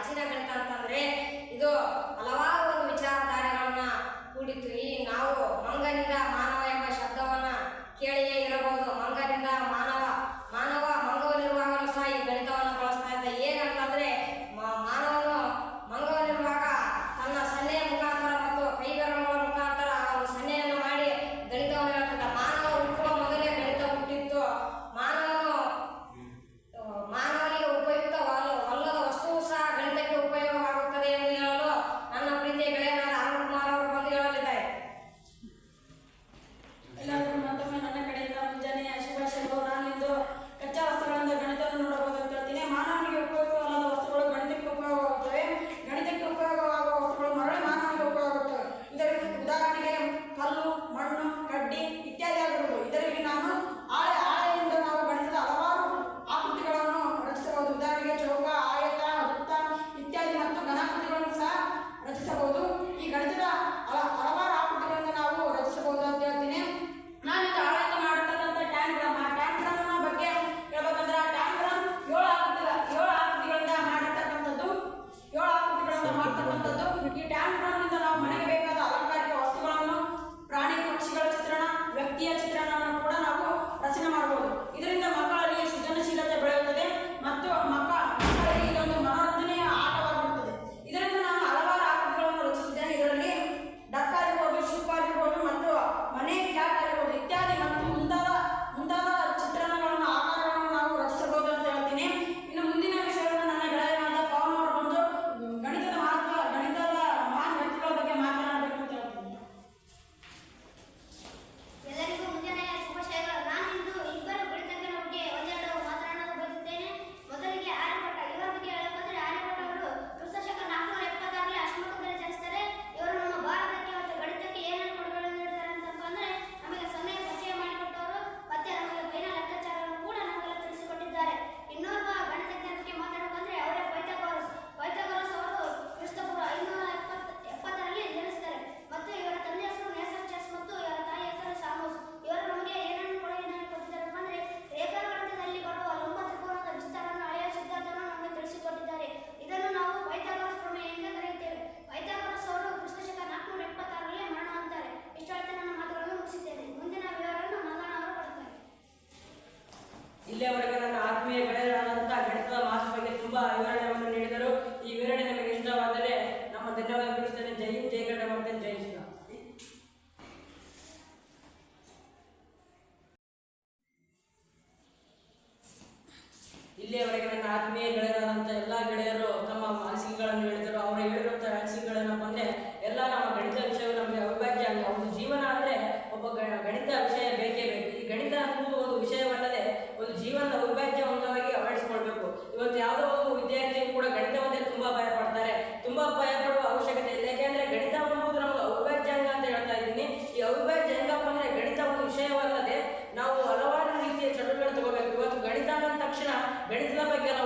ಪ್ರಾಚೀನ ಗಣಿತ ಅಂತಂದ್ರೆ ಇದು ಹಲವಾರು ಒಂದು ವಿಚಾರಧಾರೆಗಳನ್ನ ಕೂಡಿತ್ತು. ಈ ನಾವು ಮಂಗನಿಂದ ಮಾನವ ಎಂಬ ಶಬ್ದವನ್ನ ಕೇಳಿಯೇ ಇರಬಹುದು. ಮಂಗನಿಂದ ಮಾನವ ಮಂಗವಲ್ಲಿರುವಾಗಲೂ ಸಹ ಈ ಗಣಿತವನ್ನು ಬಳಸ್ತಾ ಇದ್ದ. ಏನಂತಂದ್ರೆ ಮಾನವನು ಮಂಗವಲ್ಲಿರುವಾಗ ತನ್ನ ಸನ್ನೆಯ ಮುಖಾಂತರ ಮತ್ತು ಕೈಬೆರಳುಗಳ ಮುಖಾಂತರ ಆ ಒಂದು ಸನ್ನೆಯನ್ನು ಮಾಡಿ ಗಣಿತವನ್ನು ಹೇಳ್ತಿದ್ದ. ಮಾನವ ಹುಟ್ಟುವ ಮೊದಲೇ ಗಣಿತ ಹುಟ್ಟಿತ್ತು. ಮಾನವನಿಗೆ ಉಪಯುಕ್ತವಲ್ಲದ ವಸ್ತುವು ಸಹ ಗಣಿತಕ್ಕೆ ಉಪಯೋಗವಾಗುತ್ತದೆ ಎಂದು ಹೇಳಲು ನನ್ನ ಪ್ರೀತಿಯ ಗೆಳೆಯನಾದ ಅರುಣ್ ಕುಮಾರ್ ಅವರು ಬಂದು ಹೇಳಲಿದ್ದಾರೆ. ಎಲ್ಲರಿಗೂ ಮತ್ತೊಮ್ಮೆ ನನ್ನ ಕಡೆಯಿಂದ ಮುಂಜಾನೆಯ ಶುಭಾಶಯಗಳು. ನಾನಿಂದು ಕಚ್ಚಾ ವಸ್ತುಗಳಿಂದ ಗಣಿತವನ್ನು ನೋಡಬಹುದು ಅಂತ ಹೇಳ್ತೀನಿ. ಮಾನವನಿಗೆ ಉಪಯೋಗವಲ್ಲದ ವಸ್ತುಗಳು ಗಣಿತಕ್ಕೆ ಉಪಯೋಗವಾಗುತ್ತವೆ. ಗಣಿತಕ್ಕೆ ಉಪಯೋಗವಾಗುವ ವಸ್ತುಗಳು ಮರಳಿ ಮಾನವನಿಗೆ ಉಪಯೋಗವಾಗುತ್ತವೆ. ಇದರಲ್ಲಿ ಉದಾಹರಣೆಗೆ ಕಲ್ಲು, ಮಣ್ಣು, ಕಡ್ಡಿ ಇತ್ಯಾದಿ ಆಗಿರುವುದು. ಇದರಲ್ಲಿ ನಾನು ಹಾಳೆಯಿಂದ ನಾವು ಗಣಿತದ ಹಲವಾರು ಆಕೃತಿಗಳನ್ನು ರಚಿಸಬಹುದು. ಉದಾಹರಣೆಗೆ ಚೌಕ, ಆಯತ, ವೃತ್ತ ಇತ್ಯಾದಿ ಮತ್ತು ಘನಾಕೃತಿಗಳನ್ನು ಸಹ ರಚಿಸಬಹುದು. ಈ ಗಣಿತದ ಹಲವಾರು ಆಕೃತಿಗಳಿಂದ ನಾವು ರಚಿಸಬಹುದು ಅಂತ ಹೇಳ್ತೀನಿ. ನಾನಿಂದ ಹಾಳೆಯಿಂದ ಮಾಡಿರ್ತಕ್ಕಂಥ ಟ್ಯಾಂಗ್ರಾಮ್, ಆ ಟ್ಯಾಂಗ್ರಾಮ್ನ ಬಗ್ಗೆ ಹೇಳ್ಬೇಕಂದ್ರೆ ಆ ಟ್ಯಾಂಗ್ರಾಮ್ 7 ಆಕೃತಿಗಳಿಂದ ಮಾಡಿರ್ತಕ್ಕಂಥದ್ದು. ಈ ಟ್ಯಾಂಗ್ರಾಮ್ನಿಂದ ನಾವು ಮನೆಗೆ ಬೇಕಾದ ಅಲಂಕಾರಿಕ ವಸ್ತುಗಳನ್ನು, ಪ್ರಾಣಿ ಪಕ್ಷಿಗಳ ಚಿತ್ರಣ, ವ್ಯಕ್ತಿಯ ಚಿತ್ರಣವನ್ನು ಕೂಡ ನಾವು ರಚನೆ ಮಾಡಬಹುದು. ಇದರಿಂದ ಮಕ್ಕಳಲ್ಲಿ ಸೃಜನಶೀಲತೆ ಬೆಳೆಯುತ್ತದೆ ಮತ್ತು ಮಕ್ಕಳಿಗೆ ಇದೊಂದು ಮನೋರಂಜನೆಯ ಆಟವಾಗಿರುತ್ತದೆ. ಇದರಿಂದ ನಾನು ಹಲವಾರು ಆಕೃತಿಗಳನ್ನು ರಚಿಸಿದ್ದೇನೆ. ಇದರಲ್ಲಿ ಡಕ್ ಆಗಿರ್ಬೋದು, ಶಿಪ್ ಆಗಿರ್ಬೋದು ಮತ್ತು ಮನೆ ಕ್ಯಾಟ್ ಆಗಿರ್ಬೋದು ಇತ್ಯಾದಿ ಮತ್ತು ಮುಂತಾದ ಚಿತ್ರಣಗಳನ್ನು, ಆಕಾರಗಳನ್ನು ನಾವು ರಚಿಸಬಹುದು ಅಂತ ಹೇಳ್ತೀನಿ. ಇನ್ನು ಮುಂದಿನ ವಿಷಯವನ್ನು ನನ್ನ ಗೆಳೆಯನಾದ ಪವನ್ ಅವರು ಬಂದು ಗಣಿತದ ಮಹಾನ್ ವ್ಯಕ್ತಿಗಳ ಬಗ್ಗೆ ಮಾತನಾಡಬೇಕು ಅಂತ ಹೇಳ್ತೀನಿ. ಎಲ್ಲರಿಗೂ ಮುಂಜಾನೆಯ ಶುಭಾಶಯಗಳು. ನಾನಿಂದು ಇಬ್ಬರು ಗಣಿತಜ್ಞರ ಬಗ್ಗೆ ಒಂದೆರಡು ಮಾತನಾಡಲು ಬಯಸುತ್ತೇನೆ. ಮೊದಲಿಗೆ ಆರ್ಯಭಟ. ಇವರ ಬಗ್ಗೆ ಹೇಳಬೇಕಂದ್ರೆ ಆರ್ಯಭಟ ಅವರು ಕ್ರಿಸ್ತಶಕ 476ರಲ್ಲಿ ಅಶ್ಮಕದಲ್ಲಿ ಜನಿಸ್ತಾರೆ. ಇವರು ನಮ್ಮ ಭಾರತಕ್ಕೆ ಮತ್ತು ಗಣಿತಕ್ಕೆ ಏನೇನು ಕೊಡುಗೆಗಳನ್ನು ನೀಡಿದ್ದಾರೆ ಅಂತಂದ್ರೆ ನಮಗೆ ಸಮಯ ಪರಿಚಯ ಮಾಡಿಕೊಟ್ಟವರು ಮತ್ತೆ ನಮಗೆ ಕೈನ ಲೆಕ್ಕಾಚಾರವನ್ನು ಕೂಡ ನಮಗೆಲ್ಲ ತಿಳಿಸಿಕೊಟ್ಟಿದ್ದಾರೆ. ಇನ್ನೋರ್ವ ಗಣಿತಜ್ಞರ ಬಗ್ಗೆ ಮಾತಾಡಬೇಕಂದ್ರೆ ಅವರೇ ಪೈಥಾಗೋರಸ್ ಅವರು ಕ್ರಿಸ್ತಪೂರ್ವ 570ರಲ್ಲಿ ಜನಿಸ್ತಾರೆ. ಮತ್ತು ಇವರ ತಂದೆಯ ಹೆಸರು ನೇಸರ್ಚಸ್ ಮತ್ತು ಇವರ ತಾಯಿಯ ಹೆಸರು ಸಾಮೋಸ್. ಇವರು ನಮಗೆ ಏನೇನು ಕೊಡುಗೆಯನ್ನು ಕೊಟ್ಟಿದ್ದಾರೆ ಅಂದ್ರೆ ರೇಖಾಗಣಿತದಲ್ಲಿ ಬರುವ ಲಂಬ ತ್ರಿಕೋನದ ವಿಸ್ತಾರವನ್ನು ಅಳೆಯುವ ಸಿದ್ಧಾಂತವನ್ನು ನಮಗೆ ತಿಳಿಸಿಕೊಟ್ಟಿದ್ದಾರೆ. ಇದನ್ನು ನಾವು ಪೈಥಾಗೋರಸ್ ಪ್ರಮೇಯ ಎಂದು ಕರೆಯುತ್ತೇವೆ. ಪೈಥಾಗೋರಸ್ ಅವರು ಕ್ರಿಸ್ತಶಕ 476ರಲ್ಲಿ ಮರಣ ಹೊಂದುತ್ತಾರೆ. ಇಷ್ಟು ಹೇಳ್ತಾ ನನ್ನ ಮಾತುಗಳನ್ನು ಮುಗಿಸಿದ್ದೇನೆ. ಮುಂದಿನ ವಿವರವನ್ನು ಮಂಗಣ್ಣ ಅವರು ಕೊಡುತ್ತಾರೆ. ಇಲ್ಲಿಯವರೆಗೆ ನನ್ನ ಆತ್ಮೀಯ ಗೆಳೆಯರಾದಂಥ ಗಣಿತದ ಮಾತು ಬಗ್ಗೆ ತುಂಬಾ ವಿವರಣೆಯನ್ನು ನೀಡಿದರು. ಈ ವಿವರಣೆ ನಿಮಗೆ ಇಷ್ಟವಾದರೆ ನಮ್ಮ ಧನ್ಯವಾದ ತಿಳಿಸ್ತೇನೆ. ಜೈ ಹಿಂದ್, ಜೈ ಗಣ ಮಾಡ್ತೇನೆ, ಜೈ ಶ್ರೀರಾಮ್. ಇಲ್ಲಿಯವರೆಗೆ ನನ್ನ ಆತ್ಮೀಯ ಗೆಳೆಯರಾದಂಥ ಎಲ್ಲ ಗೆಳೆಯರು ತಮ್ಮ ಅನಿಸಿಕೆಗಳನ್ನು ಹೇಳಿದರು. ಅವರು ಹೇಳಿರುವಂಥ ಅನಿಸಿಕೆಗಳೇನಪ್ಪ ಅಂದರೆ ಎಲ್ಲ ನಮ್ಮ ಗಣಿತ ವಿಷಯವು ನಮಗೆ ಅವಿಭಾಜ್ಯ ಅಂಗ. ಒಂದು ಜೀವನ ಅಂದರೆ ಒಬ್ಬ ಗಣಿತ ವಿಷಯ ಬೇಕೇ ಬೇಕು. ಈ ಗಣಿತ ಅನ್ನುವುದು ಒಂದು ವಿಷಯವಲ್ಲದೆ ಒಂದು ಜೀವನದ ಅವಿಭಾಜ್ಯ ಅಂಗವಾಗಿ ಅಳವಡಿಸಿಕೊಳ್ಬೇಕು. ಇವತ್ತು ಯಾವುದೋ ಒಂದು ವಿದ್ಯಾರ್ಥಿಯು ಕೂಡ ಗಣಿತವಂತೆ ತುಂಬ ಭಯಪಡ್ತಾರೆ. ತುಂಬ ಭಯಪಡುವ ಅವಶ್ಯಕತೆ ಇಲ್ಲ. ಯಾಕೆಂದರೆ ಗಣಿತ ಅನ್ನುವುದು ನಮಗೆ ಅವಿಭಾಜ್ಯ ಅಂಗ ಅಂತ ಹೇಳ್ತಾ ಇದ್ದೀನಿ. ಈ ಅವಿಭಾಜ್ಯ ಹೆಂಗಪ್ಪ ಅಂದರೆ ಗಣಿತ ಒಂದು ವಿಷಯವಲ್ಲದೆ ನಾವು ಹಲವಾರು ರೀತಿಯ ಚಟುವಟಿಕೆ ತಗೋಬೇಕು. ಇವತ್ತು ಗಣಿತ ಅಂದ ತಕ್ಷಣ ಗಣಿತದ ಬಗ್ಗೆ ಎಲ್ಲ